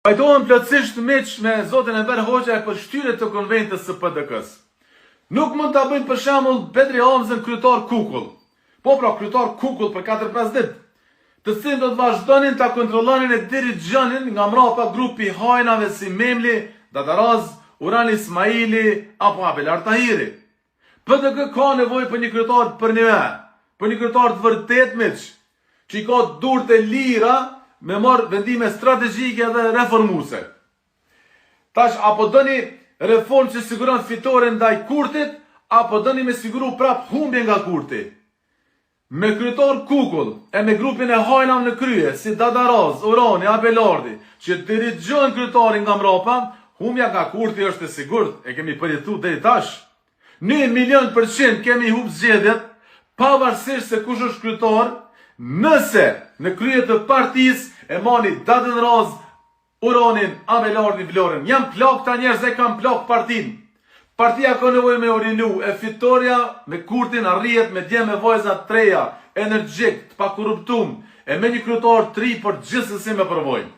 Pajtohem plotësisht miq me zotin Enver Hoxha për shtyrje të konventit së PDK-s. Nuk mund ta bëjmë për shembull Bedri Hamzën kryetar kukull. Po pra, kryetar kukull për 4-5 ditë, të cilin do të vazhdonin ta kontrollonin e dirigjonin nga mrapa grupi hajnave si Memli, Dadaraz, Urani Ismaili apo Abelar Tahiri. PDK ka nevojë për një kryetar për një me, për një kryetar të vërtet miq, që i ka durët e lira me marrë vendime strategjike dhe reformuese. Tash, apo doni reformë që siguron fitore ndaj Kurtit, apo doni me siguru prap humbje nga Kurti? Me kryetar kukull e me grupin e hajnam në krye, si Dadaraz, Urani, Abelardi, që dirigjojnë kryetarin nga mrapa, humbja nga Kurti është e sigurt, e kemi përjetu deri tash. 1.000.000% kemi humb zgjedhjet, pavarësisht se kush është kryetar, nëse në krye të partisë e mani Dadaraz, Uranin, Abelardin, Vlorën. Jam plak ta njerëz e kam plak partinë. Partia ka nevojë me orinu, e fitoria me Kurtin arrihet me djem me vajza treja, energjik, të pakorruptum, e me një kryetar të ri për gjithsesi me përvojë.